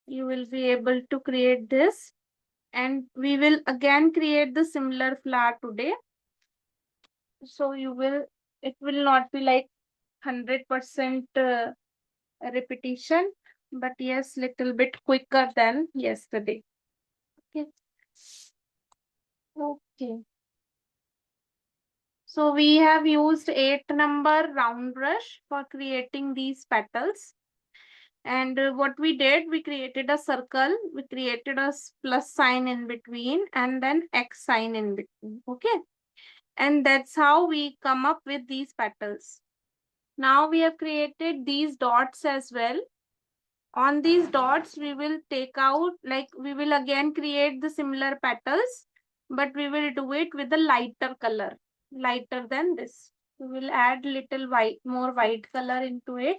you will be able to create this, and we will again create the similar flower today. So it will not be like 100% repetition, but yes, little bit quicker than yesterday. Okay. Okay. So we have used 8 number round brush for creating these petals. And what we did, we created a circle, we created a plus sign in between, and then X sign in between. Okay. And that's how we come up with these petals. Now we have created these dots as well. On these dots, we will take out, like we will again create the similar petals, but we will do it with a lighter color, lighter than this. We will add little white, more white color into it.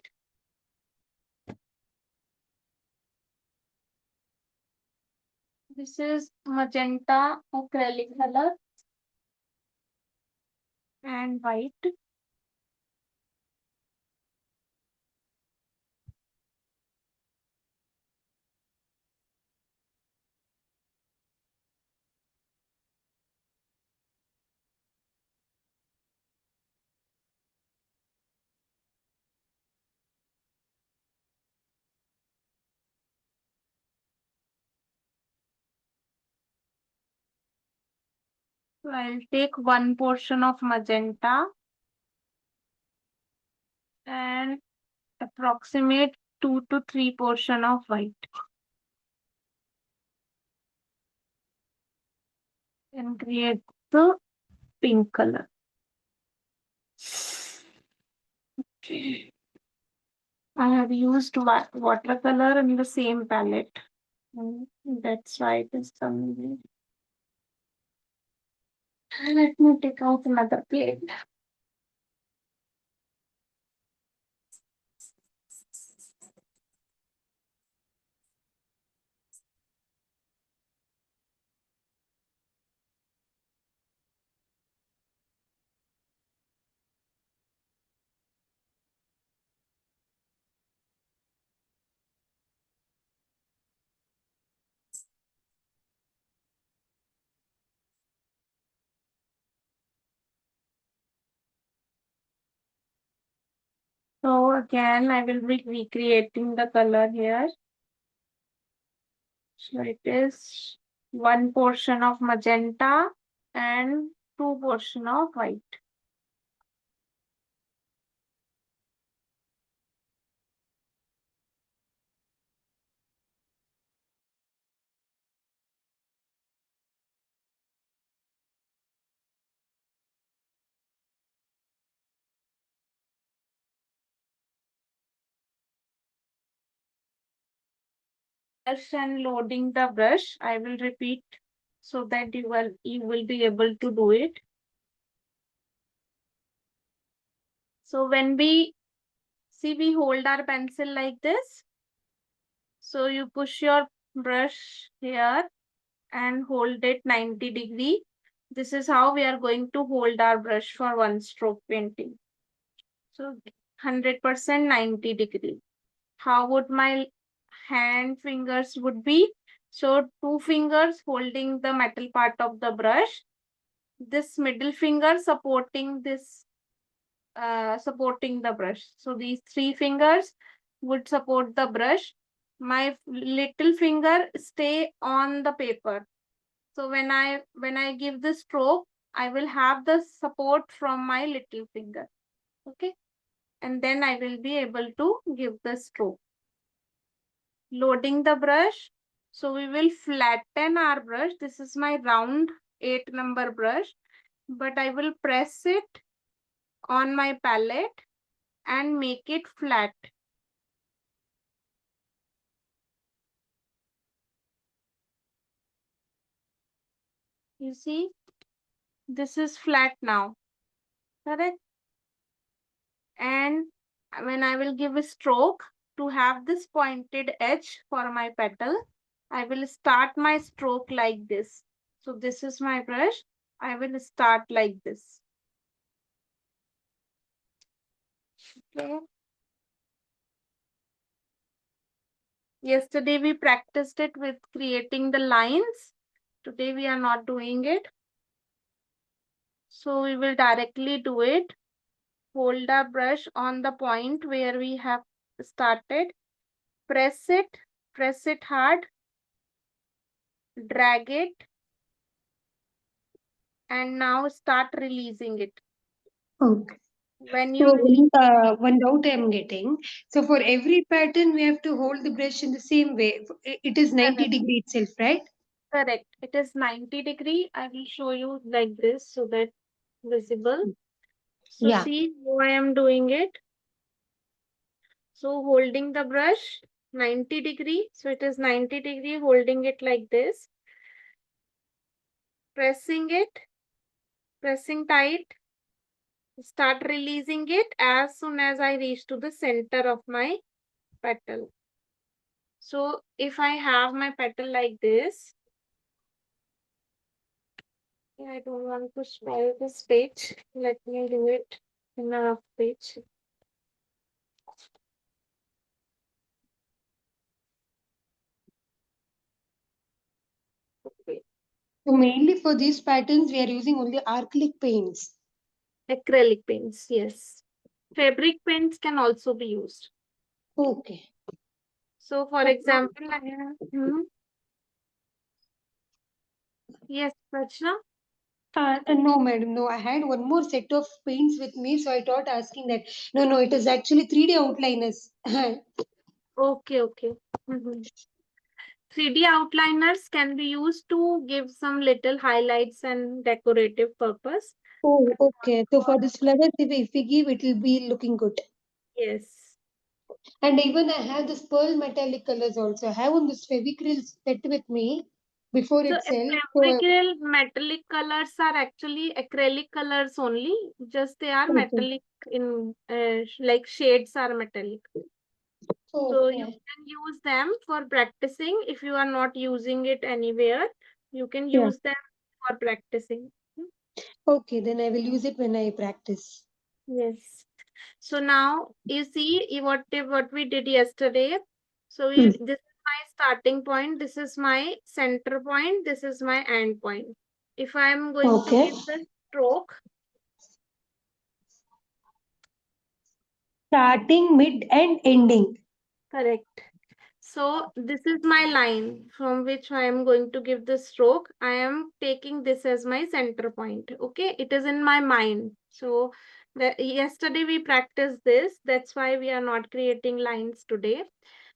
This is magenta acrylic color and white. So I'll take one portion of magenta and approximate 2 to 3 portion of white and create the pink color. Okay. I have used watercolor in the same palette. That's why it is coming. Let me take out another plate. So again, I will be recreating the color here. So it is one portion of magenta and 2 portion of white. Brush and loading the brush. I will repeat so that you will be able to do it. So when we hold our pencil like this. So you push your brush here and hold it 90 degree. This is how we are going to hold our brush for one stroke painting. So 100% 90 degree. How would my hand fingers would be? So 2 fingers holding the metal part of the brush. This middle finger supporting the brush. So these 3 fingers would support the brush. My little finger stay on the paper. So when I give the stroke, I will have the support from my little finger. Okay. And then I will be able to give the stroke. Loading the brush. So we will flatten our brush. This is my round 8 number brush, but I will press it on my palette and make it flat. You see, this is flat now, correct? And when I will give a stroke to have this pointed edge for my petal, I will start my stroke like this. So this is my brush. I will start like this. Okay. Yesterday we practiced it with creating the lines. Today we are not doing it. So we will directly do it. Hold our brush on the point where we have started. Press it hard, drag it, and now start releasing it. Okay. When you So release, one doubt I am getting. So for every pattern, we have to hold the brush in the same way. It is 90 correct, degree itself, right? correct. It is 90 degree. I will show you like this so that visible. So Yeah. see how I am doing it. So holding the brush 90 degree. So it is 90 degree, holding it like this. Pressing it, pressing tight. Start releasing it as soon as I reach to the center of my petal. So if I have my petal like this, I don't want to spoil this page. Let me do it in a rough page. Okay. So mainly for these patterns, we are using only acrylic paints. Acrylic paints, yes. Fabric paints can also be used. Okay. So for example, I have, yes, Rachna. No, madam, no. I had one more set of paints with me, so I thought asking that. No, no, it is actually 3D outliners. Okay, okay. 3D outliners can be used to give some little highlights and decorative purpose. Oh, But okay. So for this flowers, if we give, it will be looking good. yes. And even I have this pearl metallic colors also. I have on this Fevicryl set with me before So itself. So, fabrical metallic colors are actually acrylic colors only. Just they are okay. metallic in like shades are metallic. So you Okay. can use them for practicing. If you are not using it anywhere, you can Yeah. use them for practicing. Okay, then I will use it when I practice. Yes. So now you see what we did yesterday. So Hmm. this is my starting point, this is my center point, this is my end point. If I am going to Okay. give the stroke, Starting, mid, and ending. correct. So this is my line from which I am going to give the stroke. I am taking this as my center point. Okay, it is in my mind. So yesterday we practiced this. That's why we are not creating lines today.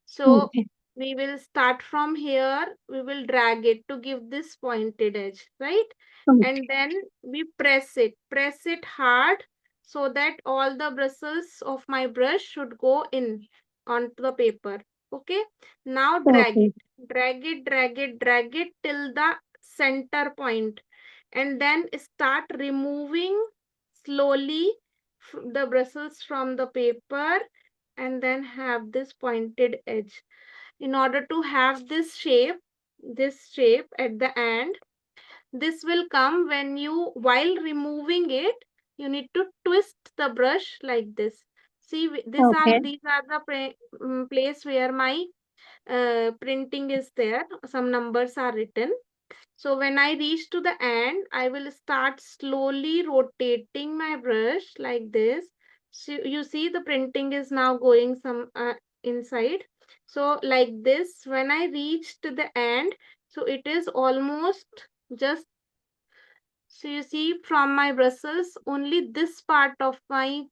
So Okay. we will start from here. We will drag it to give this pointed edge, right? Okay. And then we press it hard so that all the bristles of my brush should go in onto the paper. Okay. Now drag Okay. it, drag it, drag it, drag it till the center point, and then start removing slowly the bristles from the paper, and then have this pointed edge. In order to have this shape at the end, this will come when you, while removing it, you need to twist the brush like this. See, Okay. these are the place where my printing is there. Some numbers are written. So when I reach to the end, I will start slowly rotating my brush like this. So you see the printing is now going some inside. So like this, when I reach to the end, so it is almost just, so you see from my bristles, only this part of my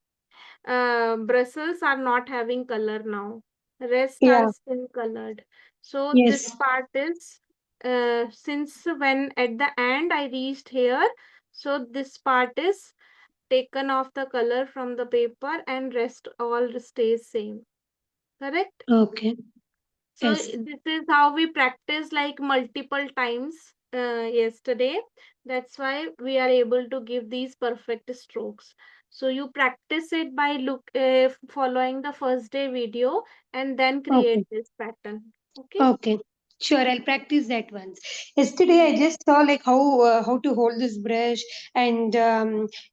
bristles are not having color now. Rest are Yeah. still colored. So this Yes. part is, since when at the end I reached here, so this part is taken off the color from the paper and rest all stays same. Correct? Okay. So Yes. this is how we practice like multiple times yesterday. That's why we are able to give these perfect strokes. So you practice it by following the first day video and then Okay. create this pattern. Okay. Okay. Sure, I'll practice that once. Yesterday, I just saw like how to hold this brush, and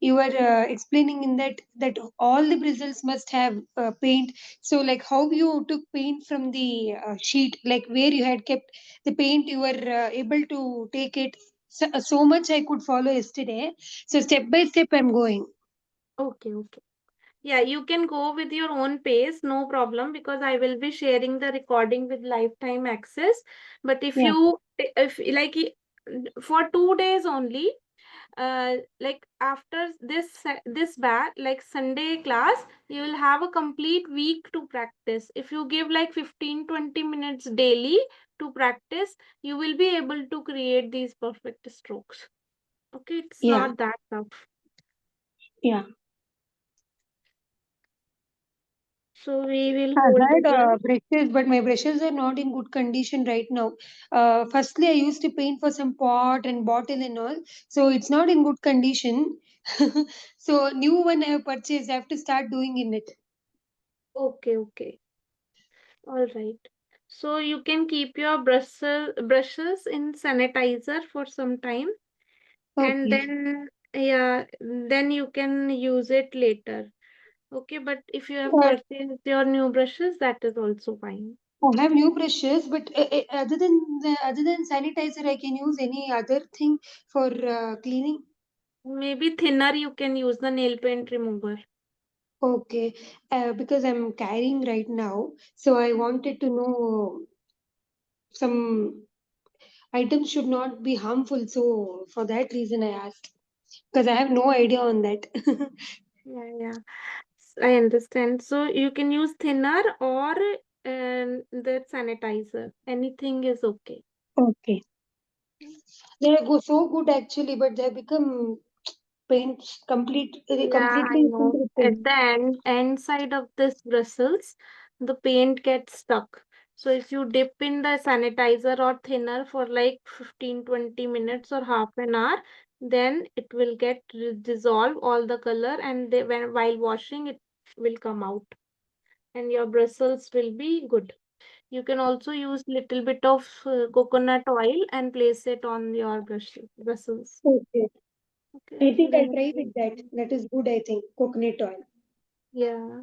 you were explaining in that all the bristles must have paint. So, like how you took paint from the sheet, like where you had kept the paint, you were able to take it. So much I could follow yesterday. So step by step, I'm going. Okay, okay. Yeah, you can go with your own pace, no problem, because I will be sharing the recording with lifetime access. But if Yeah, you, if like for 2 days only, like after this back, like Sunday class, you will have a complete week to practice. If you give like 15-20 minutes daily to practice, you will be able to create these perfect strokes. Okay, it's yeah, not that tough. yeah. So we will I hold had it here. brushes, but my brushes are not in good condition right now. Firstly, I used to paint for some pot and bottle and all, so it's not in good condition. So new one I have purchased. I have to start doing in it. Okay, okay. All right. So you can keep your brushes in sanitizer for some time, and Okay. then yeah, then you can use it later. Okay, but if you have Uh, purchased your new brushes, that is also fine. I have new brushes, but other than sanitizer, I can use any other thing for cleaning. Maybe thinner, you can use the nail paint remover. Okay, because I'm carrying right now, so I wanted to know some items should not be harmful. So for that reason, I asked because I have no idea on that. Yeah, yeah. I understand. So you can use thinner or the sanitizer. Anything is okay. Okay, they go so good actually, but they become paints Yeah, I completely know. simple. At the end side of this bristles, the paint gets stuck. So if you dip in the sanitizer or thinner for like 15-20 minutes or half an hour, then it will get dissolve all the color, and when while washing it will come out, and your bristles will be good. You can also use little bit of coconut oil and place it on your bristles. Okay, Okay, I think I'll then try with that. That is good. I think coconut oil. yeah.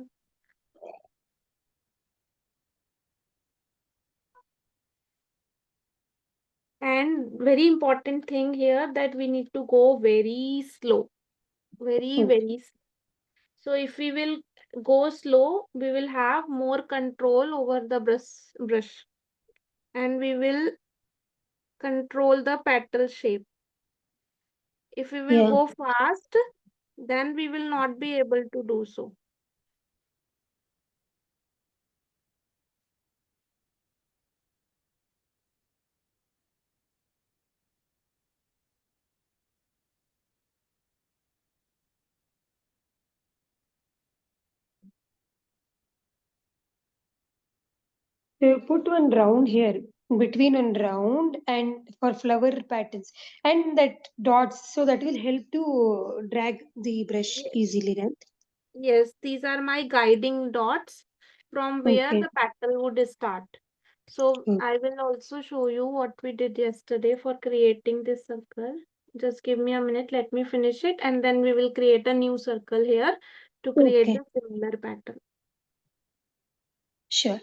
And very important thing here that we need to go very slow, very, Okay, very. So if we will go slow, we will have more control over the brush, and we will control the petal shape. If we will yeah. go fast, then we will not be able to do so. So put one round here between one round and for flower patterns and that dots, so that will help to drag the brush Ye- easily, right? Yes, these are my guiding dots from where Okay. the petal would start. So Okay. I will also show you what we did yesterday for creating this circle. Just give me a minute, let me finish it, and then we will create a new circle here to create Okay. the similar pattern. Sure.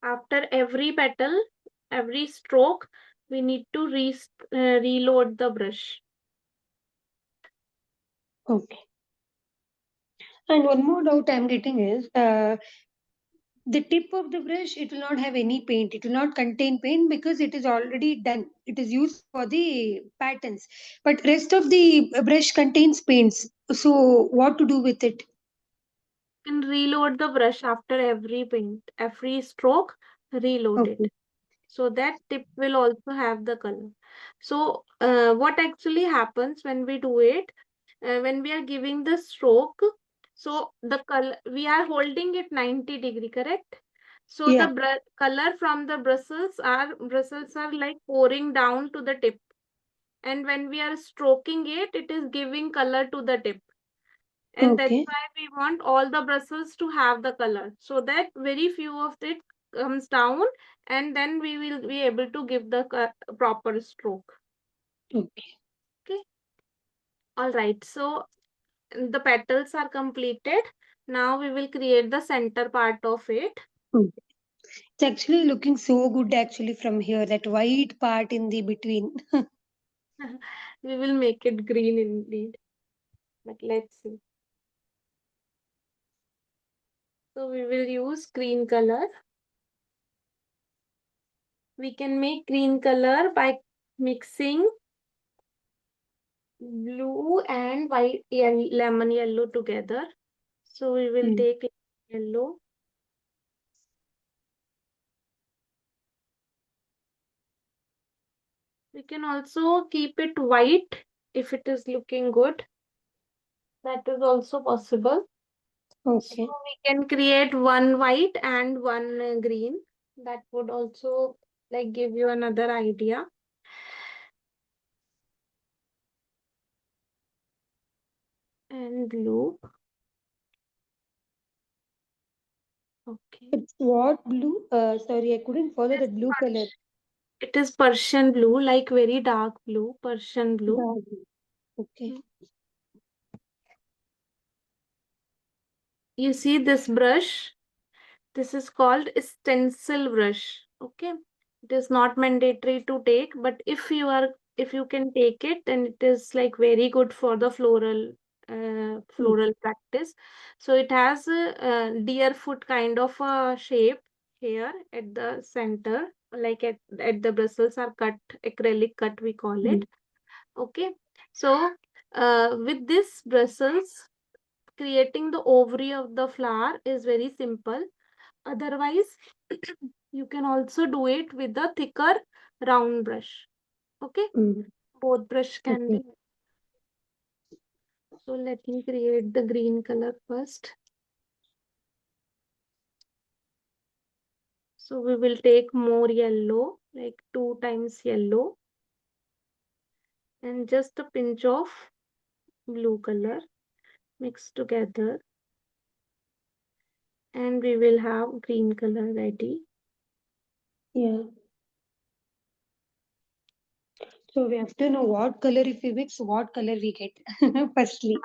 After every petal, every stroke, we need to reload the brush. Okay. And one more doubt I'm getting is the tip of the brush, it will not have any paint. It will not contain paint because it is already done. It is used for the patterns. But rest of the brush contains paints. So what to do with it? You can reload the brush after every paint, every stroke, reload it. Okay. So that tip will also have the color. So what actually happens when we do it, when we are giving the stroke, so the color, we are holding it 90 degree, correct? So Yeah. the color from the bristles are like pouring down to the tip. And when we are stroking it, it is giving color to the tip. And that's Okay. why we want all the bristles to have the color, so that very few of it comes down, and then we will be able to give the proper stroke. Okay. Okay. All right. So the petals are completed. Now we will create the center part of it. Mm. It's actually looking so good actually from here, that white part in the between. We will make it green indeed, but let's see. So we will use green color. We can make green color by mixing blue and white lemon yellow together. So we will Mm. take yellow. We can also keep it white if it is looking good. That is also possible. So Okay. we can create one white and one green. That would also like give you another idea. And blue. Okay. It's what blue? Sorry, I couldn't follow It the is blue color. it is Persian blue, like very dark blue, Persian blue. Dark blue. Okay. Mm. You see this brush? This is called stencil brush. Okay. It is not mandatory to take, but if you can take it, then it is like very good for the Mm. floral practice. So it has a deer foot kind of a shape here at the center, like at the bristles are cut, acrylic cut we call it. Mm. Okay. So with this bristles, creating the ovary of the flower is very simple. Otherwise, you can also do it with a thicker round brush. Okay, Mm. both brush can Okay. be. So let me create the green color first. So we will take more yellow, like 2 times yellow, and just a pinch of blue color mixed together, and we will have green color ready. Yeah. So we have to know what color, if we mix, what color we get. Firstly.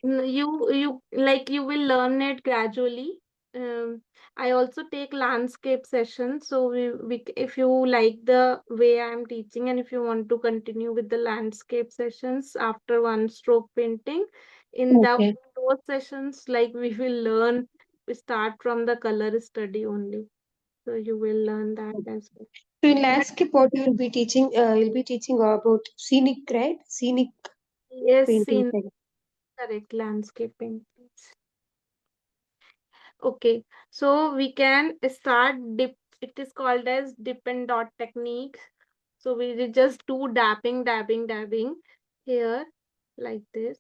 You will learn it gradually. I also take landscape sessions, so if you like the way I'm teaching, and if you want to continue with the landscape sessions after one stroke painting, in Okay. those sessions, like we will learn, we start from the color study only, so you will learn that as well. So in landscape, what you will be teaching? You'll be teaching about scenic, right? Scenic Yes, painting. in correct landscape paintings. Okay, so we can start dip. It is called as dip and dot technique. So we will just do dabbing, dabbing, dabbing here like this.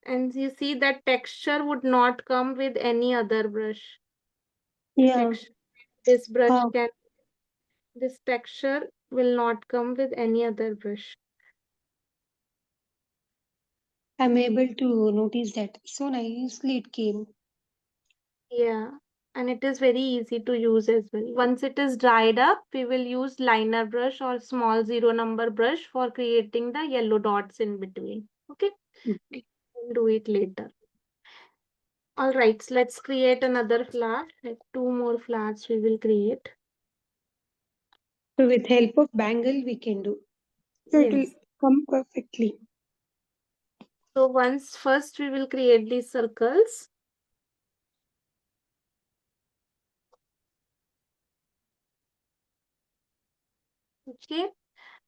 And you see that texture would not come with any other brush. The Yeah. texture, this brush Ah, can, this texture will not come with any other brush. I'm able to notice that. So nicely it came. Yeah, and it is very easy to use as well. Once it is dried up, we will use liner brush or small zero number brush for creating the yellow dots in between. Okay, Okay. we'll do it later. All right, so let's create another flower. Like 2 more flowers we will create. So with help of bangle, we can do. So it will Yes. come perfectly. So once first we will create these circles. Okay.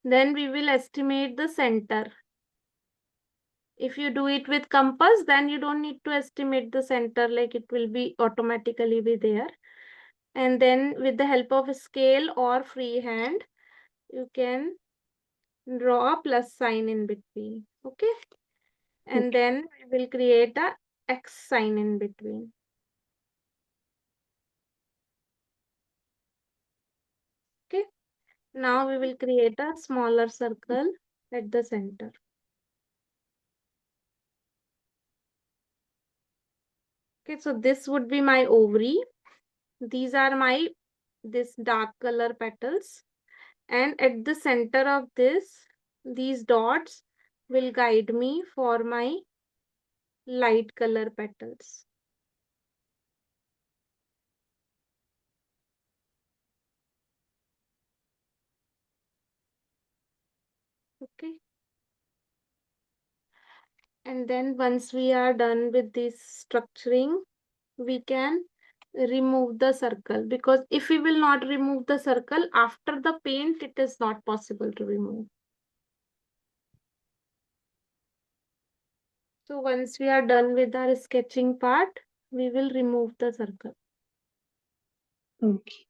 Then we will estimate the center. If you do it with compass, then you don't need to estimate the center, like it will be automatically be there. And then with the help of a scale or freehand, you can draw a plus sign in between. Okay. And Okay. then we will create a X sign in between. Now we will create a smaller circle at the center. Okay, so this would be my ovary. These are my this dark color petals, and at the center of this, these dots will guide me for my light color petals. Okay. And then once we are done with this structuring, we can remove the circle, because if we will not remove the circle after the paint, it is not possible to remove. So once we are done with our sketching part, we will remove the circle. Okay.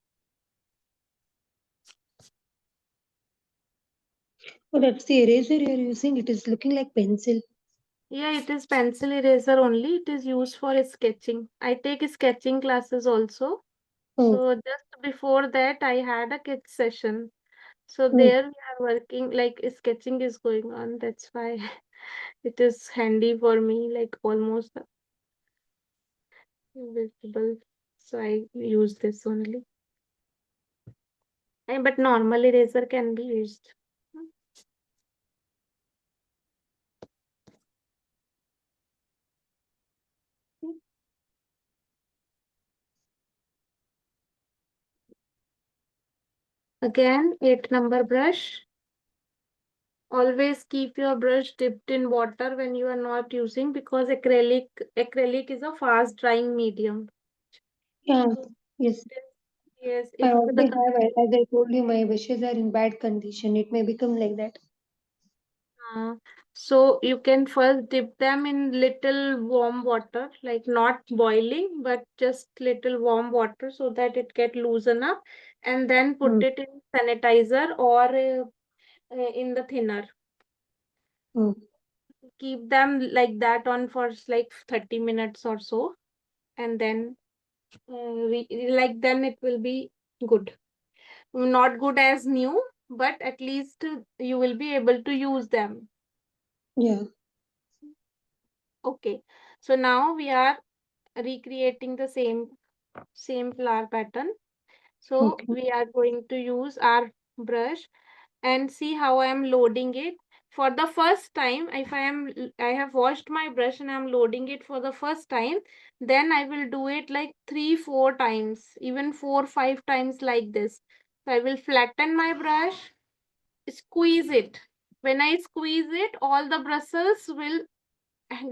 Oh, that's the eraser you're using. It is looking like pencil. Yeah, it is pencil eraser only. It is used for sketching. I take sketching classes also. Oh, So just before that, I had a kids session. So oh, there we are working, like sketching is going on. That's why it is handy for me, like almost visible. So I use this only. But normal eraser can be used. Again, 8 number brush. Always keep your brush dipped in water when you are not using, because acrylic is a fast drying medium. yeah. So Yes. yes, I if the already have, as I told you, my brushes are in bad condition. It may become like that. uh, so you can first dip them in little warm water, like not boiling, but just little warm water so that it get loosen up, and then put Mm. it in sanitizer or in the thinner. Oh, Keep them like that on for like 30 minutes or so, and then like then it will be good. Not good as new, but at least you will be able to use them. yeah. Okay, so now we are recreating the same flower pattern. So Okay. we are going to use our brush and see how I am loading it. For the first time, if I have washed my brush and I'm loading it for the first time, then I will do it like 3, 4 times, even 4, 5 times like this. So I will flatten my brush, squeeze it. When I squeeze it, all the bristles will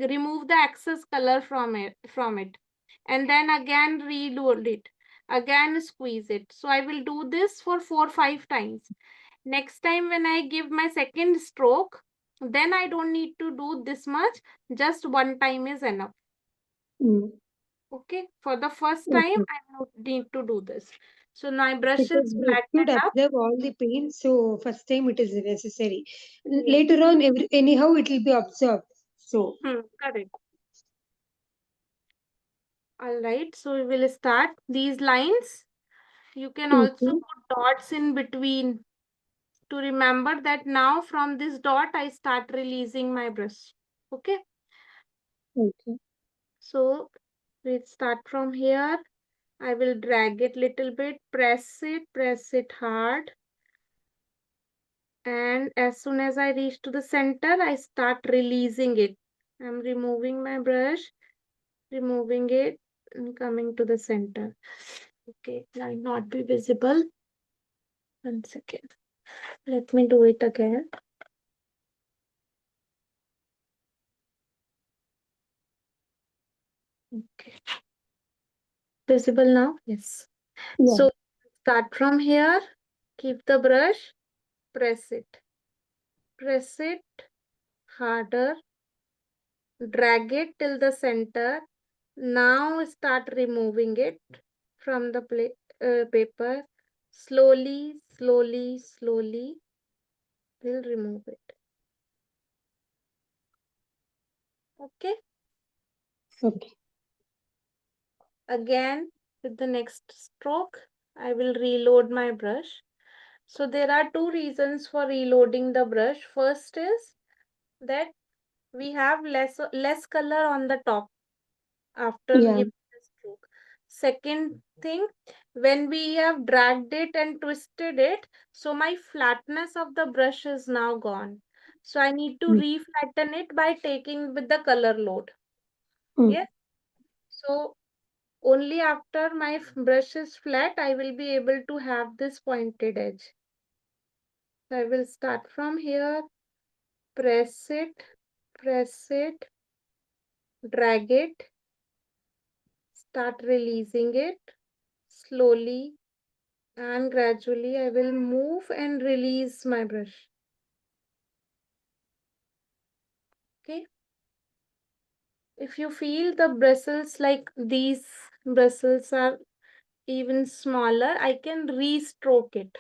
remove the excess color from it, and then again reload it, again squeeze it. So I will do this for 4, 5 times. Next time when I give my second stroke, then I don't need to do this much, just one time is enough. Mm. Okay, for the first time Okay. I don't need to do this. So my brush Because is it should flattened up. absorb all the paint, so first time it is necessary. Yes. Later on, anyhow, it will be absorbed. So, Correct. All right, so we will start these lines. You can also okay. put dots in between to remember that now from this dot I start releasing my brush. Okay, Okay. so we start from here. I will drag it little bit, press it hard, and as soon as I reach to the center, I start releasing it. I'm removing my brush, removing it, and coming to the center. Okay, it might not be visible. 1 second. Let me do it again. Okay. Visible now? Yes. Yeah. So start from here, keep the brush, press it harder, drag it till the center. Now start removing it from the paper. Slowly, slowly, slowly, we'll remove it. Okay. Okay. Again, with the next stroke, I will reload my brush. So there are two reasons for reloading the brush. First is that we have less color on the top after Yeah. giving the stroke. Second thing, when we have dragged it and twisted it, so my flatness of the brush is now gone. So I need to Mm. reflatten it by taking with the color load. Mm. Yeah. So only after my brush is flat, I will be able to have this pointed edge. So I will start from here, press it, drag it, start releasing it slowly and gradually I will move and release my brush. Okay. If you feel the bristles like these bristles are even smaller, I can re-stroke it.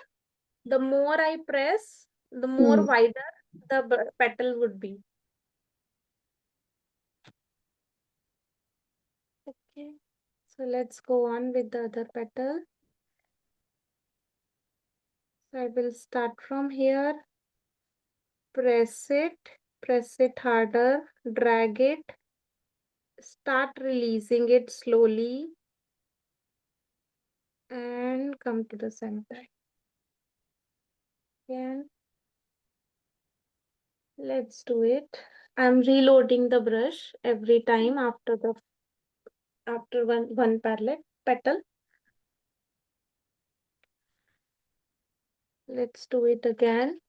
The more I press, the more Mm. wider the petal would be. Okay. So let's go on with the other petal. So I will start from here, press it harder, drag it, start releasing it slowly, and come to the center. Again, let's do it. I'm reloading the brush every time after one petal. Let's do it again.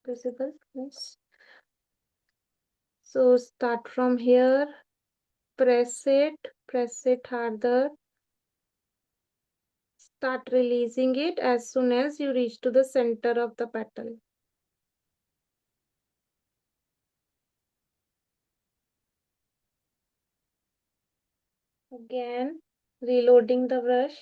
Visible, yes. So start from here, press it harder, start releasing it as soon as you reach to the center of the petal. Again, reloading the brush.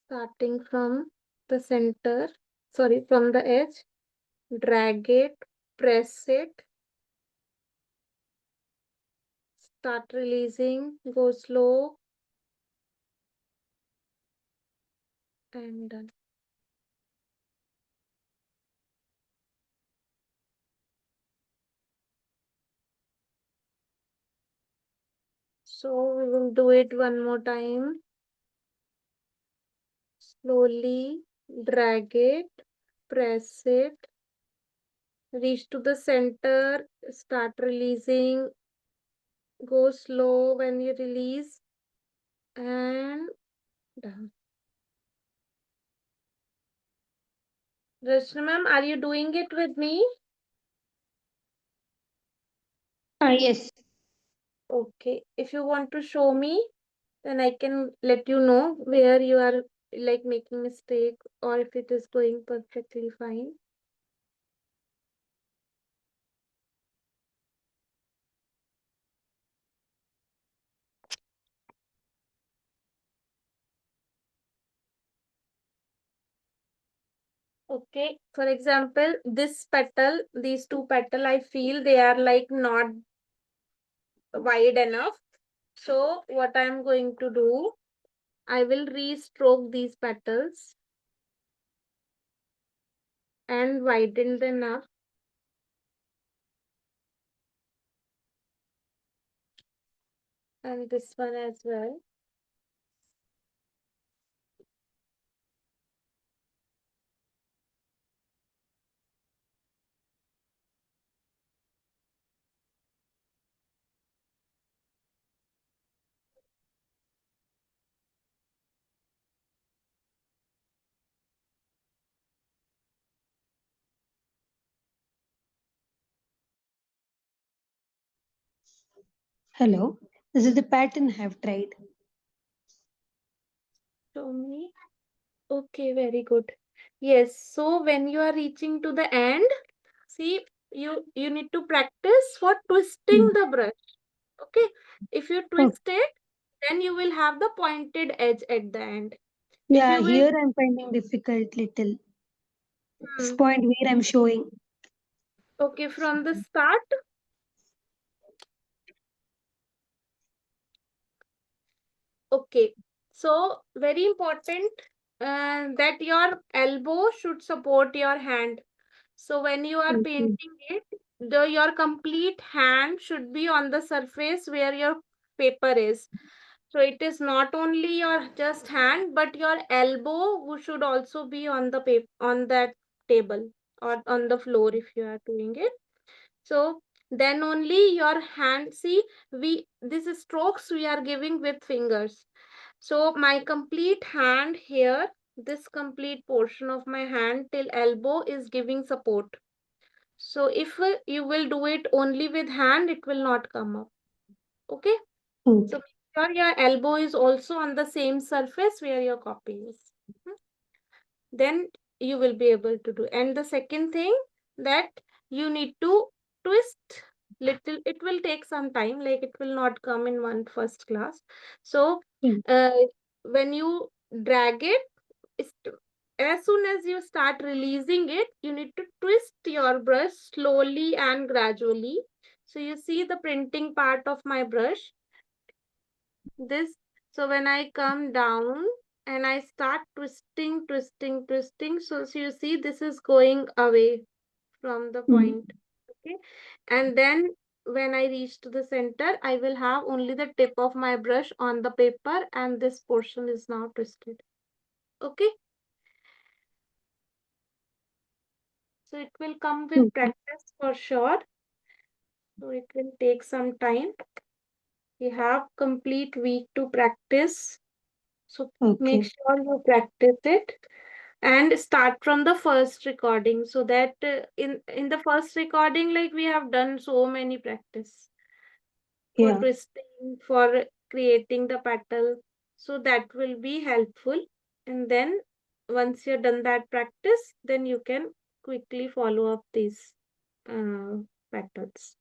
Starting from the center, sorry, from the edge, drag it, press it, start releasing, go slow, and done. So we will do it one more time. Slowly drag it, press it, reach to the center, start releasing, go slow when you release, and done. Rachna ma'am, are you doing it with me? Yes. Okay. If you want to show me, then I can let you know where you are like making mistake or if it is going perfectly fine. Okay. For example, this petal, these two petal, I feel they are like not wide enough. So what I'm going to do, I will re-stroke these petals and widen them up. And this one as well. Hello. This is the pattern I have tried. Show me. Okay, very good. Yes, so when you are reaching to the end, see, you need to practice for twisting Mm. the brush. Okay, if you Oh, twist it, then you will have the pointed edge at the end. If yeah, you will, here I'm finding difficult little. This hmm, point where I'm showing. Okay, from the start. Okay, so very important that your elbow should support your hand. So when you are Okay. painting it, your complete hand should be on the surface where your paper is. So it is not only your just hand, but your elbow should also be on the paper, on that table or on the floor if you are doing it. So then only your hand, see, these strokes we are giving with fingers. So my complete hand here, this complete portion of my hand till elbow is giving support. So if you will do it only with hand, it will not come up. Okay. So Okay. make sure your elbow is also on the same surface where your copy is. Hmm. Then you will be able to do. And the second thing that you need to twist little, it will take some time, like it will not come in one first class. So Mm. uh, when you drag it, st- as soon as you start releasing it, you need to twist your brush slowly and gradually. So you see the printing part of my brush, this. So when I come down and I start twisting, so you see this is going away from the Mm. point. Okay. And then when I reach to the center, I will have only the tip of my brush on the paper and this portion is now twisted. Okay. So it will come with Okay. practice for sure. So it will take some time. You have complete week to practice. So make Okay. sure you practice it and start from the first recording so that in the first recording, like we have done so many practice for Yeah. twisting, for creating the petal. So that will be helpful. And then once you're done that practice, then you can quickly follow up these patterns.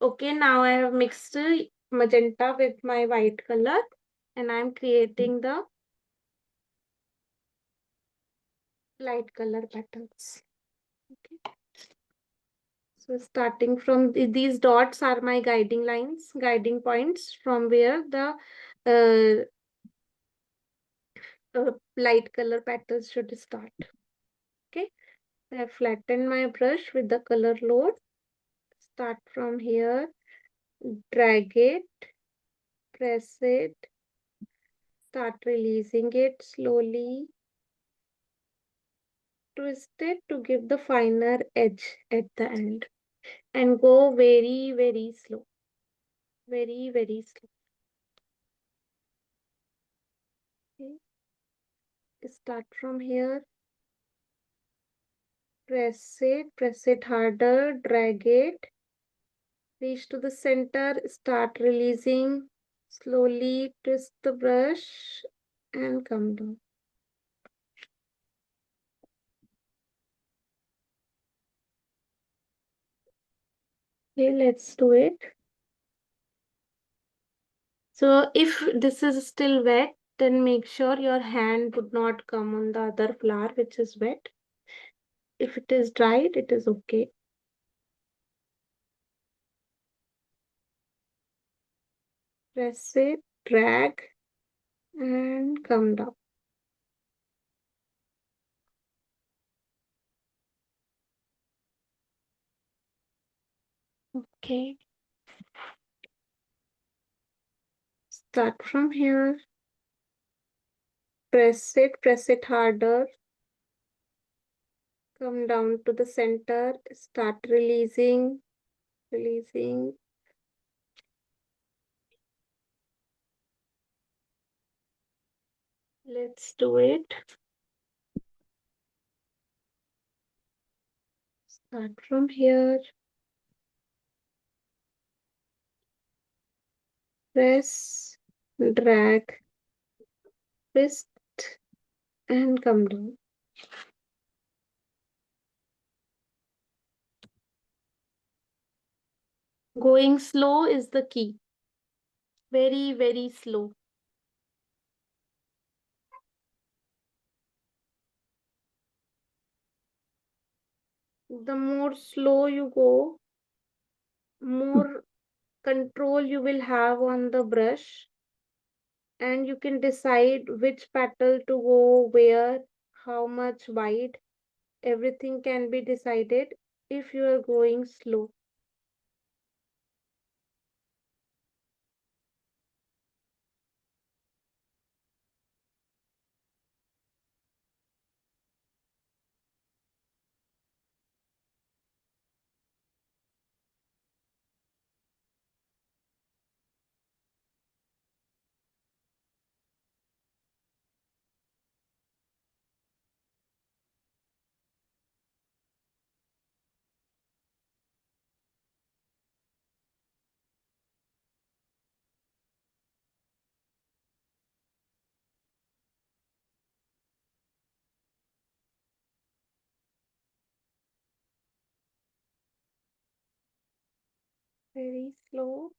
Okay, now I have mixed magenta with my white color and I'm creating the light color patterns. Okay. So starting from these dots are my guiding lines, guiding points from where the light color petals should start. Okay, I have flattened my brush with the color load. Start from here, drag it, press it, start releasing it slowly, twist it to give the finer edge at the end, and go very slow, very slow. Okay, start from here. Press it harder, drag it, reach to the center, start releasing, slowly twist the brush and come down. Okay, let's do it. So if this is still wet, then make sure your hand would not come on the other flower which is wet. If it is dried, it is okay. Press it, drag, and come down. Okay. Start from here. Press it harder. Come down to the center. Start releasing, releasing. Let's do it. Start from here. Press, drag, twist, and come down. Going slow is the key. Very slow. the more slow you go, more control you will have on the brush, and you can decide which petal to go where, how much wide. Everything can be decided if you are going slow. Very slow.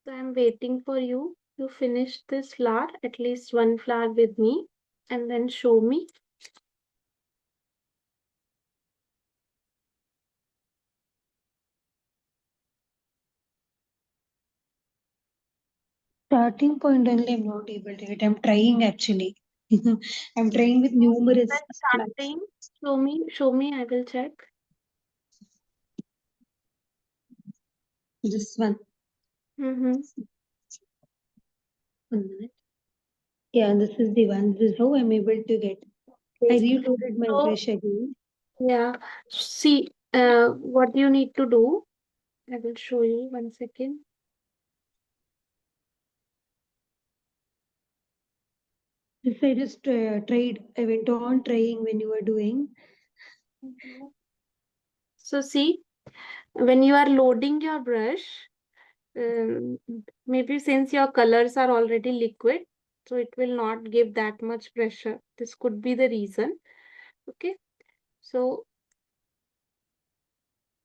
So I'm waiting for you to finish this flower, at least one flower with me, and then show me. Starting point only I'm not able to get. I'm trying actually. I'm trying with numerous When flags. starting, show me, I will check. This one. Mm-hmm. 1 minute. Yeah, this is the one. This is how I'm able to get. I Okay. reloaded my So, brush again. yeah, see, what you need to do, I will show you 1 second. This I just tried. I went on trying when you were doing. Mhm. So, see, when you are loading your brush, um, maybe since your colors are already liquid, so it will not give that much pressure. This could be the reason. Okay, so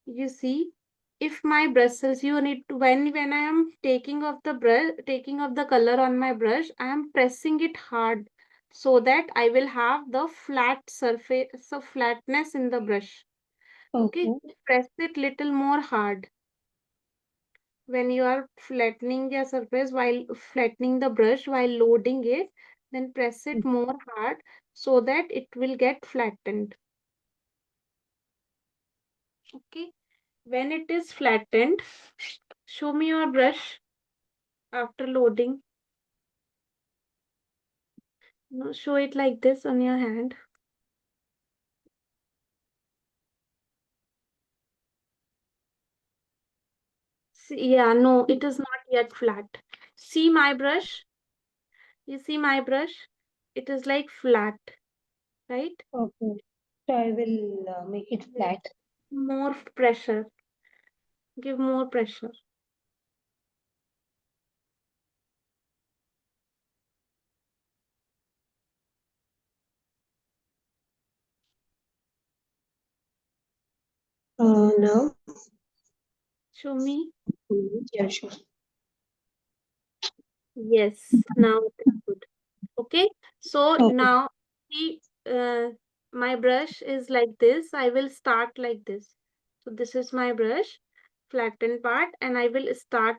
you see, if my brushes, you need to, when I am taking off the brush, taking off the color on my brush, I am pressing it hard so that I will have the flat surface, so flatness in the brush. Okay, Okay. press it little more hard when you are flattening your surface, while flattening the brush while loading it, then press it more hard so that it will get flattened. Okay, when it is flattened, show me your brush after loading. No, show it like this on your hand. See, yeah, no, it is not yet flat. See my brush? You see my brush? It is like flat, right? Okay. So I will make it Yes. flat. More pressure. Give more pressure. Now. Show me. Yeah, sure. Yes, now it is good. Okay, so Okay. now see, my brush is like this. I will start like this. So this is my brush, flattened part, and I will start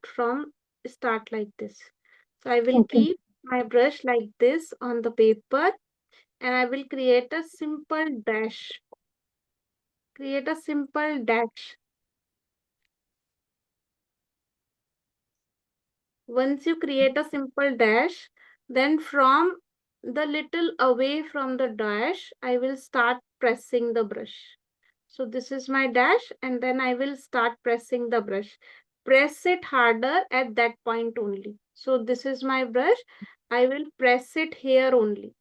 like this. So I will Okay. keep my brush like this on the paper, and I will create a simple dash. Create a simple dash. Once you create a simple dash, then from the little away from the dash, I will start pressing the brush. So this is my dash, and then I will start pressing the brush. Press it harder at that point only. So this is my brush. I will press it here only.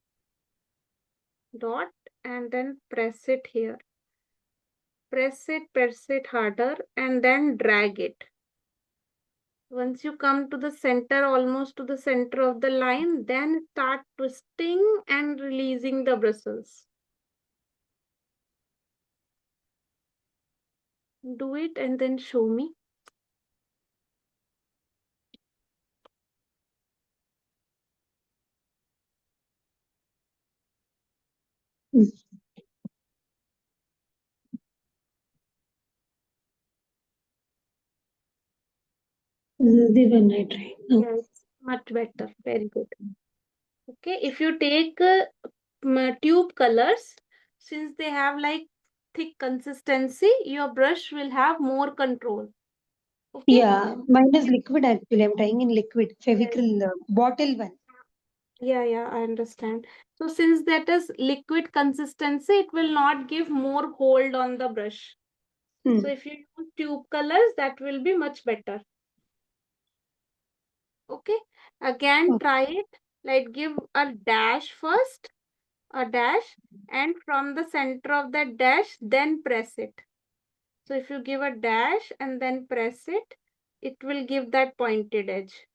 Dot, and then press it here. Press it harder, and then drag it. Once you come to the center, almost to the center of the line, then start twisting and releasing the bristles. Do it and then show me. This is the one I tried. No. Yes, much better. Very good. Okay, if you take tube colors, since they have like thick consistency, your brush will have more control. Okay. Yeah, mine is liquid actually. I'm trying in liquid, Yes. Fevicryl bottle one. Yeah, I understand. So since that is liquid consistency, it will not give more hold on the brush. Hmm. So if you use tube colors, that will be much better. Okay. Again, Oh, try it. Like give a dash first, a dash, and from the center of that dash, then press it. So if you give a dash and then press it, it will give that pointed edge.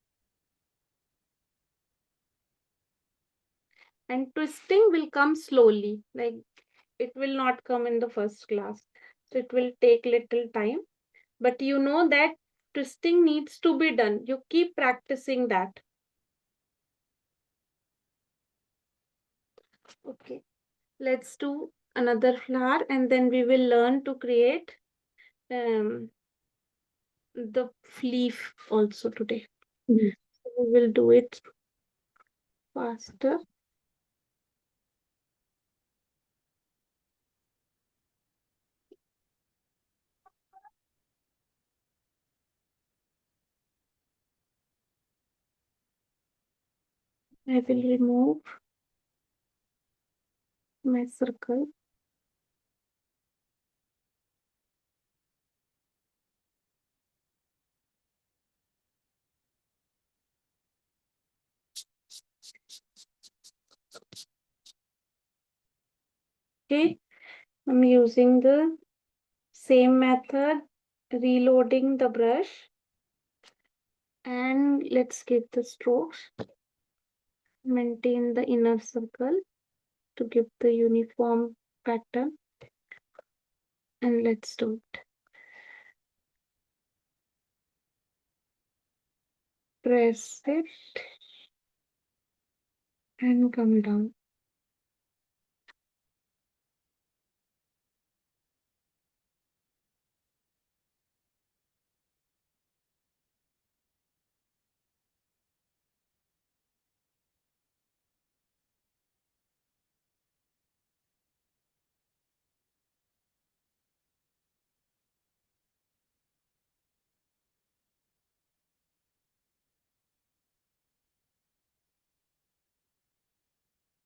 And twisting will come slowly, like it will not come in the first class. So it will take little time. But you know that twisting needs to be done. You keep practicing that. Okay. Let's do another flower and then we will learn to create um, the leaf also today. hmm. So we will do it faster. I will remove my circle. Okay, I'm using the same method, reloading the brush, and let's give the strokes, maintain the inner circle to give the uniform pattern, and let's do it. Press it and come down.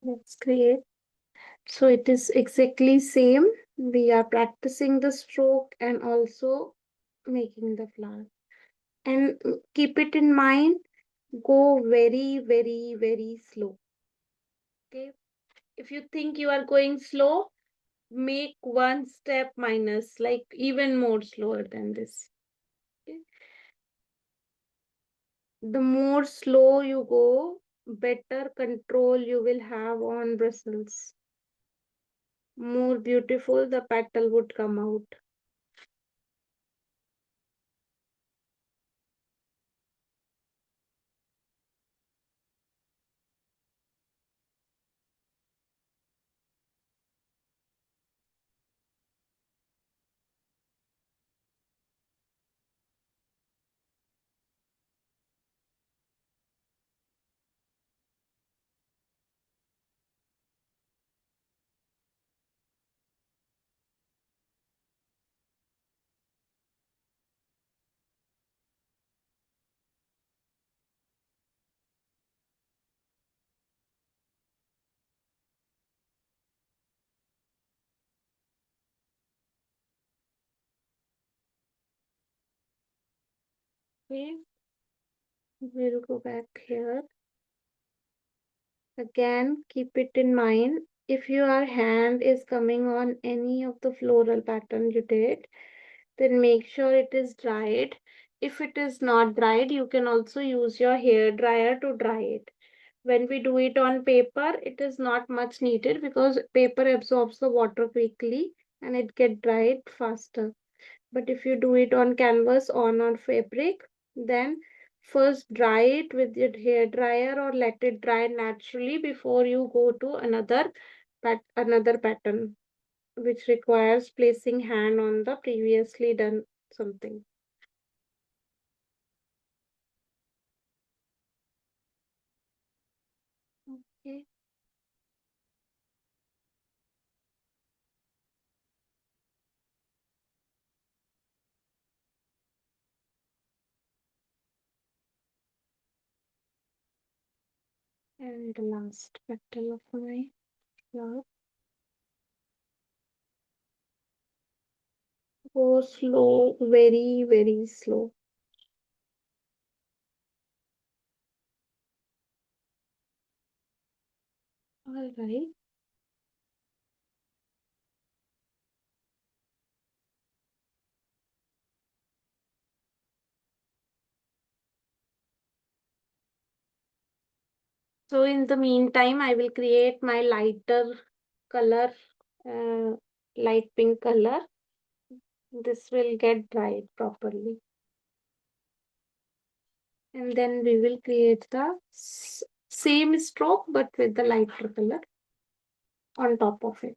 Let's create. So it is exactly same. We are practicing the stroke and also making the flower. And keep it in mind, go very slow. Okay. If you think you are going slow, make one step minus, like even more slower than this. Okay. The more slow you go, better control you will have on bristles. More beautiful the petal would come out. Okay, we'll go back here. Again, keep it in mind. If your hand is coming on any of the floral pattern you did, then make sure it is dried. If it is not dried, you can also use your hair dryer to dry it. When we do it on paper, it is not much needed because paper absorbs the water quickly and it get dried faster. But if you do it on canvas on fabric, then first dry it with your hair dryer or let it dry naturally before you go to another pattern which requires placing hand on the previously done something. And the last petal of my flower. Go slow, very, very slow. All right. So in the meantime, I will create my lighter color, light pink color. This will get dried properly. And then we will create the same stroke but with the lighter color on top of it.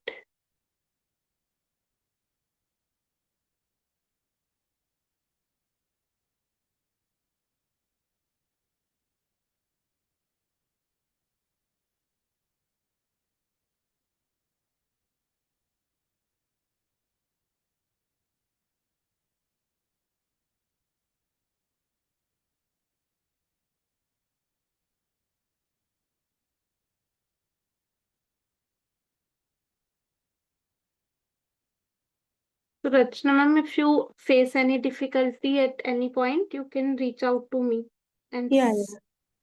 So Rachna ma'am, if you face any difficulty at any point, you can reach out to me and Yeah, yeah,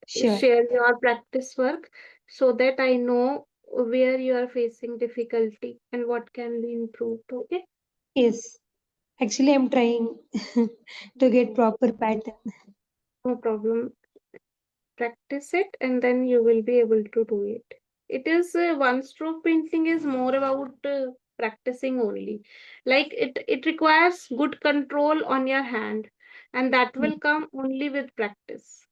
sure. share your practice work so that I know where you are facing difficulty and what can be improved. Okay, Yes. Actually, I'm trying to get proper pattern. no problem. Practice it and then you will be able to do it. It is one stroke painting is more about practicing only. Like it requires good control on your hand, and that will come only with practice.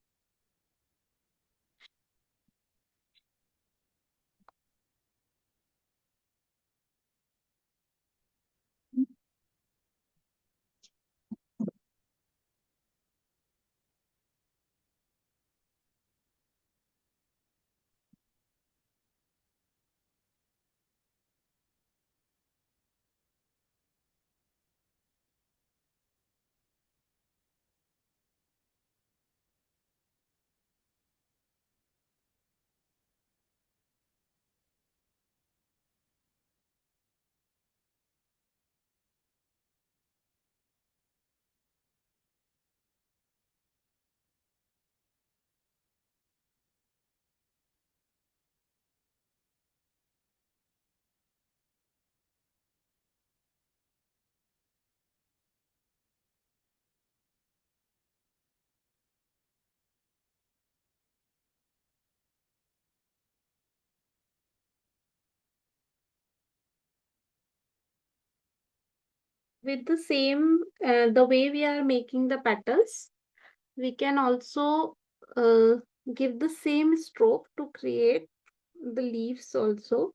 With the same, the way we are making the petals, we can also uh, give the same stroke to create the leaves also.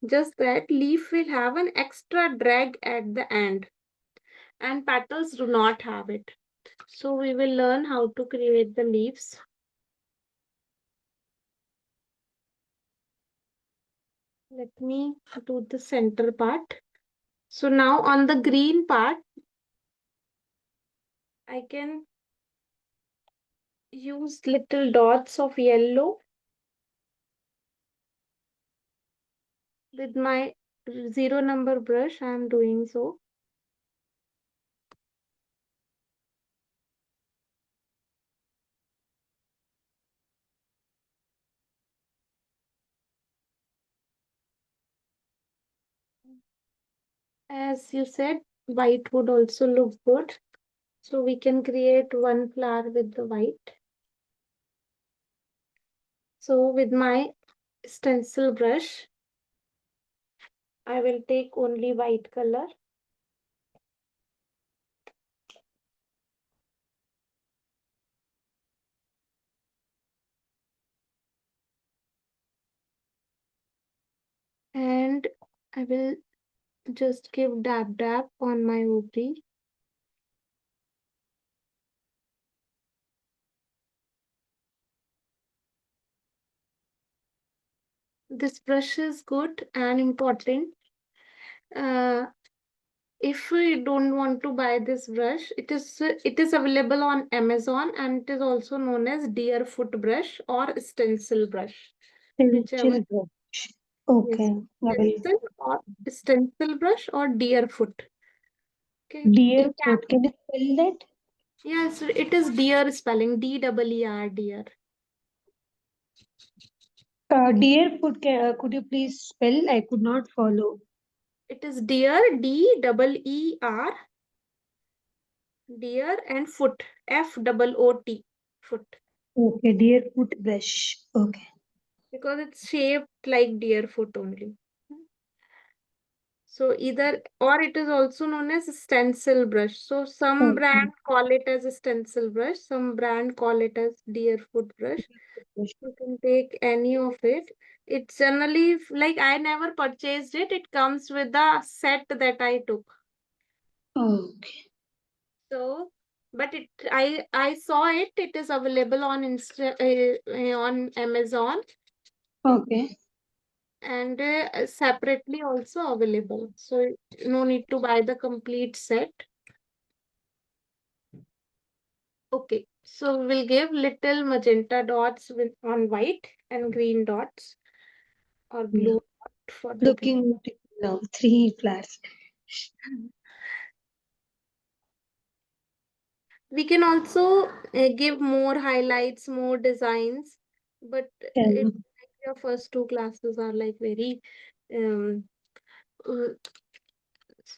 Just that leaf will have an extra drag at the end, and petals do not have it. So we will learn how to create the leaves. Let me do the center part. So now on the green part, I can use little dots of yellow with my 0 number brush. I am doing so. As you said, white would also look good. So we can create one flower with the white. So with my stencil brush, I will take only white color. And I will just give dab on my ovary. This brush is good and important. Uh, if we don't want to buy this brush, it is available on Amazon, and it is also known as deer foot brush or stencil brush. whichever. Pencil brush. Yes, Okay, I will. stencil brush or deer foot. Okay, Deer in foot. Can you spell that? yes, it is deer spelling D-E-E-R, deer. Deer foot. Could you please spell? I could not follow. It is deer, D-E-E-R, deer, and foot, F-O-O-T, foot, Okay, deer foot brush. Okay. because it's shaped like deer foot only. So either, or it is also known as a stencil brush. So some Okay. brand call it as a stencil brush, some brand call it as deer foot brush. Brush. You can take any of it. It's generally like I never purchased it. It comes with the set that I took. Okay. So, but I saw it. It is available on on Amazon, Okay. and separately also available. So no need to buy the complete set. Okay, so we'll give little magenta dots with on white and green dots or Yeah. blue dot for the green. Looking beautiful now. Three flowers. We can also give more highlights, more designs, but Yeah. it your first two classes are like very um uh,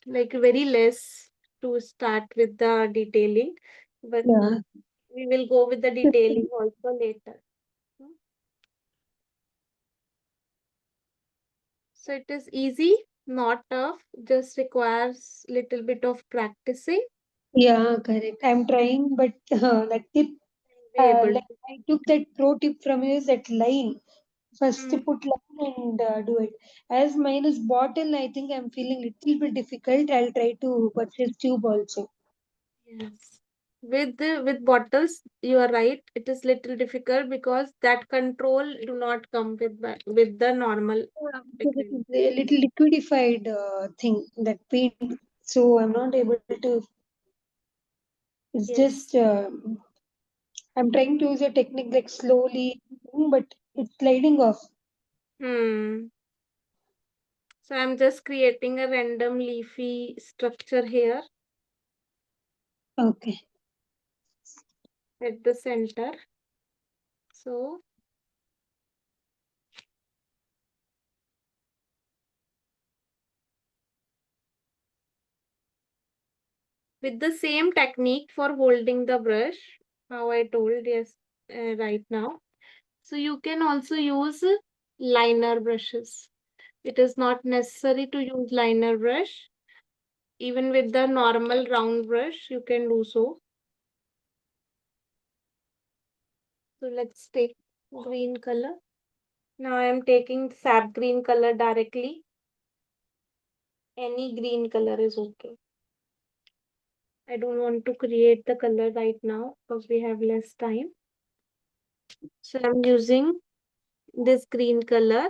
like very less to start with the detailing, but Yeah. we will go with the detailing also later. Hmm. So it is easy, not tough, just requires little bit of practicing. Yeah, correct. I'm trying, but that tip, Be able like to. I took that pro tip from you is that line. First, Mm, put line and do it. As mine is bottle, I think I'm feeling little bit difficult. I'll try to purchase tube also. yes. With bottles, you are right. It is little difficult because that control do not come with the normal Because it acrylic. is a little liquidified thing, that paint. So I'm not able to. It's Yes. just I'm trying to use a technique like slowly, but it's sliding off. Hmm. So I'm just creating a random leafy structure here Okay. at the center. So with the same technique for holding the brush, how I told yes right now. So you can also use liner brushes. It is not necessary to use liner brush. Even with the normal round brush, you can do so. So let's take green color. Now I am taking sap green color directly. Any green color is okay. I don't want to create the color right now because we have less time. So I'm using this green color.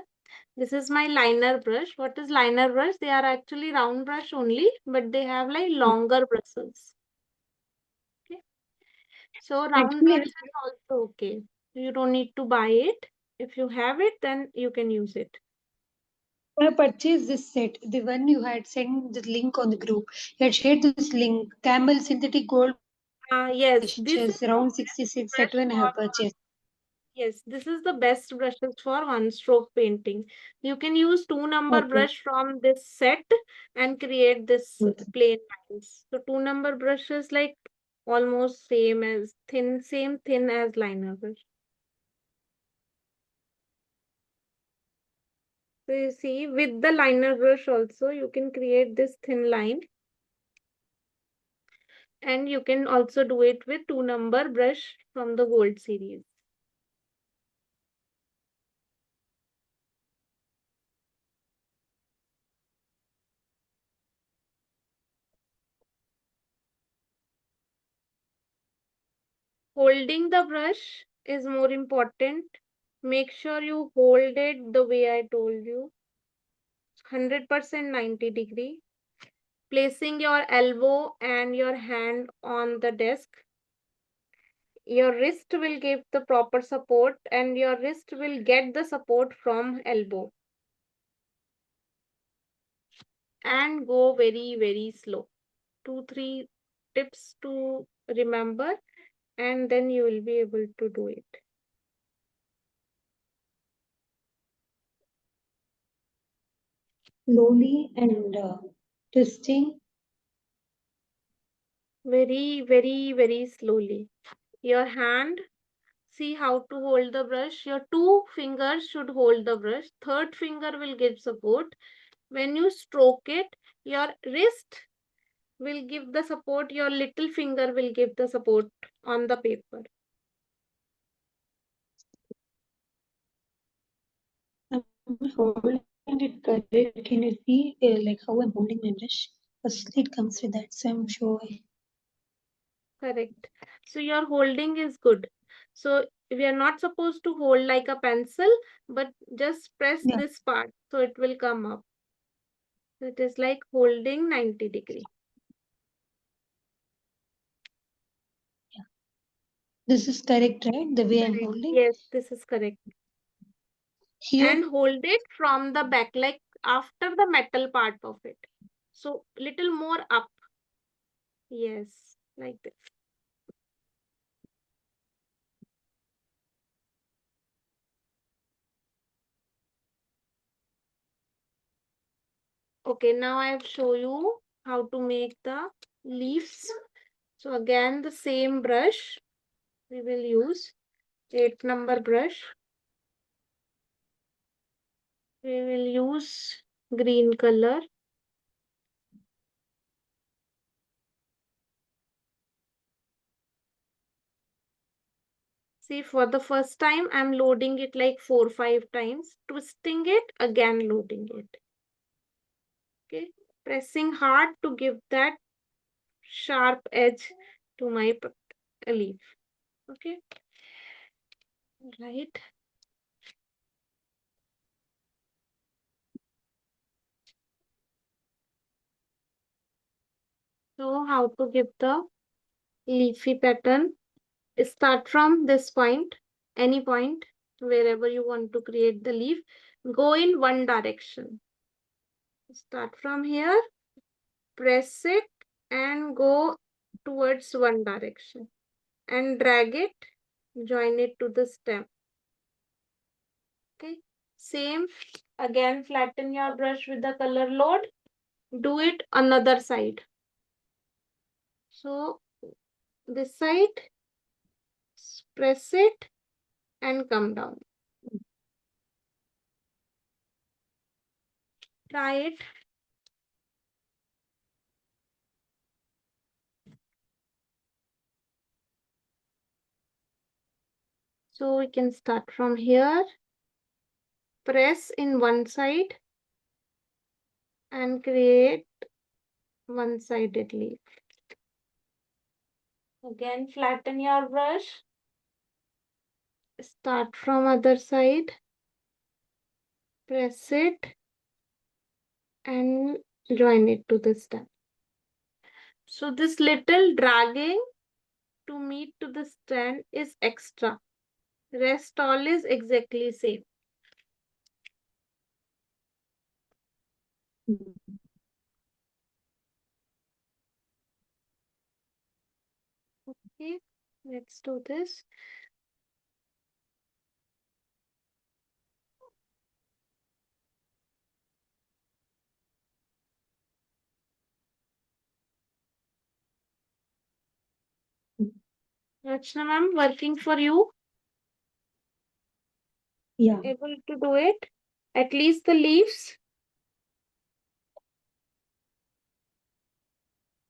This is my liner brush. What is liner brush? They are actually round brush only, but they have like longer bristles. Okay. So round Actually, brush is also okay. You don't need to buy it. If you have it, then you can use it. I purchased this set, the one you had sent the link on the group. You had shared this link, Camel Synthetic Gold Yes, this is brushes, the around best 66. That brush one I for have purchased. yes, this is the best brushes for one stroke painting. You can use 2 number Okay. brush from this set and create this Okay. plain lines. So 2 number brush is like almost same thin as liner brush. So you see with the liner brush also you can create this thin line, and you can also do it with 2 number brush from the gold series. Holding the brush is more important. Make sure you hold it the way I told you, 100% 90 degree, placing your elbow and your hand on the desk. your wrist will give the proper support and your wrist will get the support from elbow. And go very, very slow. 2-3 tips to remember, and then you will be able to do it. Slowly and twisting. Very, very, very slowly. Your hand, see how to hold the brush. Your 2 fingers should hold the brush. Third finger will give support. When you stroke it, your wrist will give the support. Your little finger will give the support on the paper. I'm holding it correct. Can you see like how I'm holding my brush? Firstly, it comes with that, so I'm sure. Correct. So your holding is good. So we are not supposed to hold like a pencil, but just press Yeah. this part so it will come up. It is like holding 90 degree. This is correct, right? The way I'm Correct. holding. Yes, this is correct. Here, And hold it from the back, like after the metal part of it. So little more up. Yes, like this. Okay, now I have show you how to make the leaves. So again, the same brush we will use, 8 number brush. We will use green color. See, for the first time, I'm loading it like 4-5 times, twisting it, again loading it. Okay, pressing hard to give that sharp edge to my leaf. Okay, right. So how to give the leafy pattern? Start from this point, any point, wherever you want to create the leaf. Go in one direction. Start from here, press it and go towards one direction and drag it, join it to the stem. Okay, same again, flatten your brush with the color load, do it another side. So this side, press it and come down. Try it. So we can start from here, press in one side and create one-sided leaf. Again, flatten your brush, start from other side, press it and join it to the stem. So this little dragging to meet to the stem is extra. Rest all is exactly same. Okay, let's do this. Rachna ma'am, working for you? yeah. Able to do it? At least the leaves?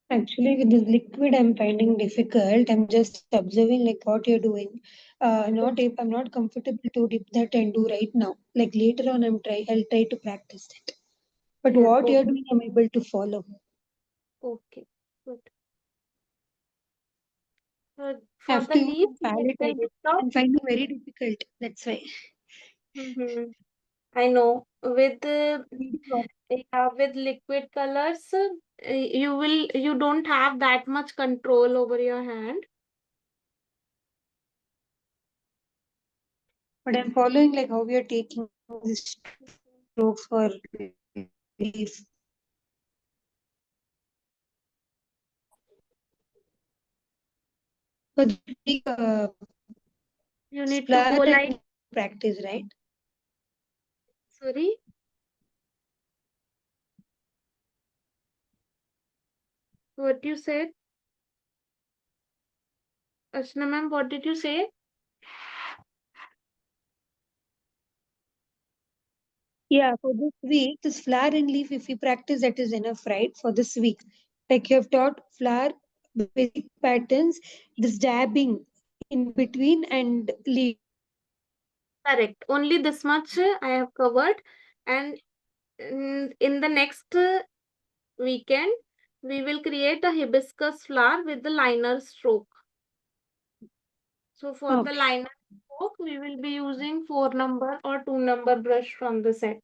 Actually, with this liquid, I'm finding difficult. I'm just observing like what you're doing. I'm not comfortable to dip that and do right now. Like later on, I'll try to practice it. But Yes, what you're doing, I'm able to follow. okay, good. So I for have the to use leaves, my palette. little bit of I'm finding very difficult. That's why. I know with Video. with liquid colors, you don't have that much control over your hand. But I'm following like how we are taking the strokes for leaf. For this week, You need to flower go and like, leaf practice, right? sorry, what you said? Ashna ma'am, what did you say? Yeah, for this week, this flower and leaf, if we practice, that is enough, right? For this week. Like you have taught flower, basic patterns, this dabbing in between and leaf. Correct. Only this much I have covered. And in the next weekend, we will create a hibiscus flower with the liner stroke. So for the Okay. liner stroke, we will be using 4 number or 2 number brush from the set.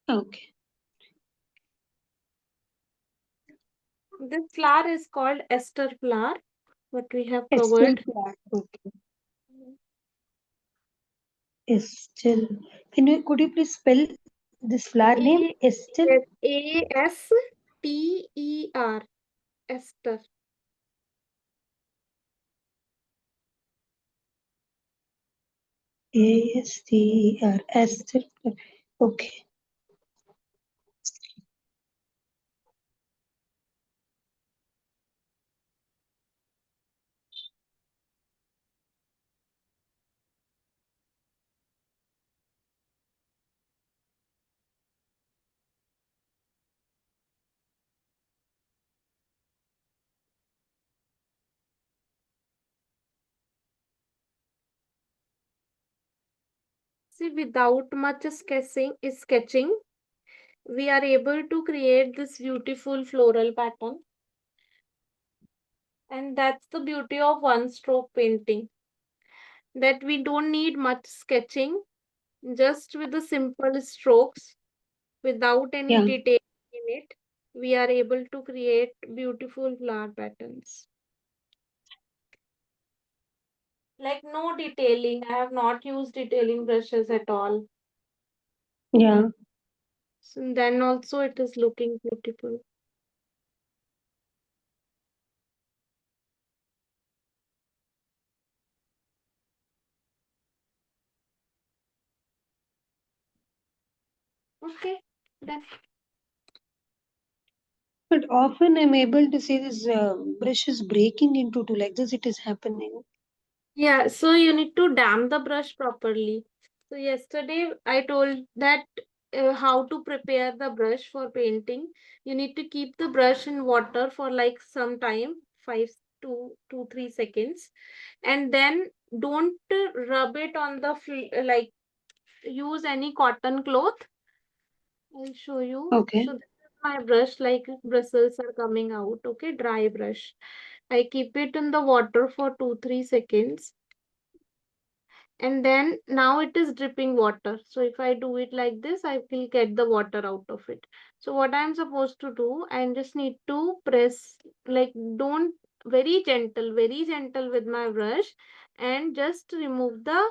Okay. This flower is called Ester flower, what we have It's still covered. flower. Okay. Estel. Could you please spell this flower name? A Estel? A-S-T-E-R, Ester. A-S-T-E-R. Estel. Okay. See, without much sketching, we are able to create this beautiful floral pattern. And that's the beauty of one stroke painting, that we don't need much sketching, just with the simple strokes, without any Yeah. detail in it, we are able to create beautiful flower patterns. Like no detailing, I have not used detailing brushes at all. Yeah. So then also it is looking beautiful. Okay, then. But often I'm able to see this brush is breaking into two, like this it is happening. Yeah, so you need to dam the brush properly. So yesterday I told that how to prepare the brush for painting. You need to keep the brush in water for like some time, 5 to 3 seconds, and then don't rub it on the like use any cotton cloth. I'll show you. Okay. So this is my brush, like bristles are coming out. Okay, dry brush. I keep it in the water for 2 3 seconds, and then now it is dripping water. So if I do it like this, I will get the water out of it. So what I'm supposed to do, I just need to press, like, don't, very gentle with my brush, and just remove the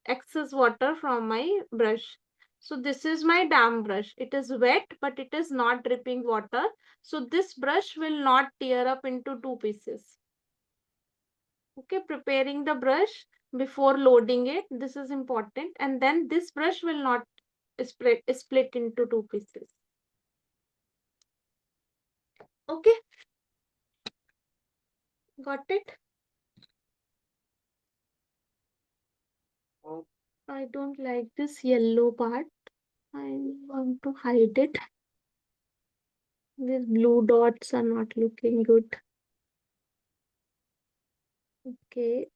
excess water from my brush. So this is my dam brush. It is wet, but it is not dripping water. So this brush will not tear up into two pieces. Okay, preparing the brush before loading it, this is important, and then this brush will not split into two pieces. Okay, got it. Oh, I don't like this yellow part. I want to hide it. These blue dots are not looking good. Okay,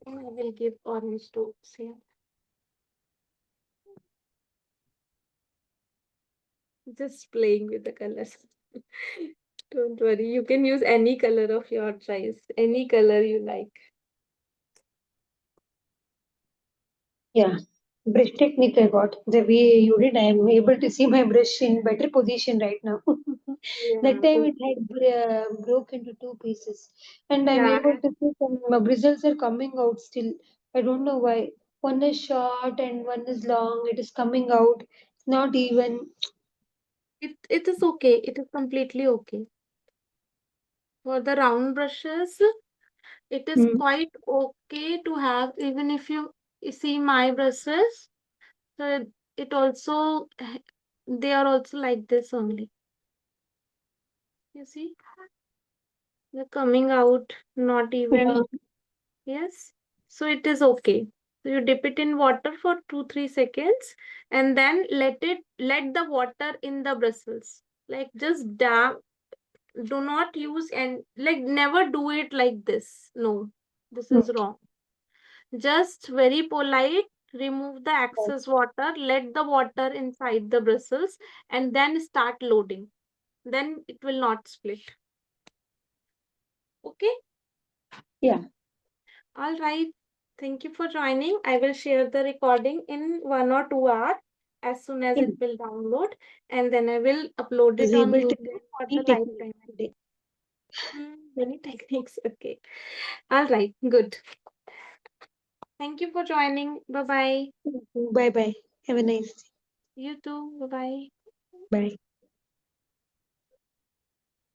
I will give orange dots here. Just playing with the colors. Don't worry, you can use any color of your choice, any color you like. Yeah. Brush technique I got. The way you did, I am able to see my brush in better position right now. That Yeah, time it okay. had broke into two pieces, and I'm Yeah, able to see some bristles are coming out still. I don't know why. One is short and one is long. It is coming out. It's not even. it is okay. It is completely okay. For the round brushes, it is Mm, quite okay to have, even if you see my brushes. So it also, they are also like this only. You see, they're coming out not yeah, even. Yes. So it is okay. So you dip it in water for 2-3 seconds and then let the water in the bristles. Like just dab, do not use, and like never do it like this. No, this is mm, wrong. Just very polite, remove the excess water, let the water inside the bristles, and then start loading. Then it will not split. Okay. yeah. All right. Thank you for joining. I will share the recording in 1 or 2 hours as soon as Yeah. it will download, and then I will upload I was it on able to YouTube learn for the many techniques lifetime. today. Many techniques. Okay. All right. Good. Thank you for joining. Bye bye. Bye bye. Have a nice day. You too. Bye bye. Bye.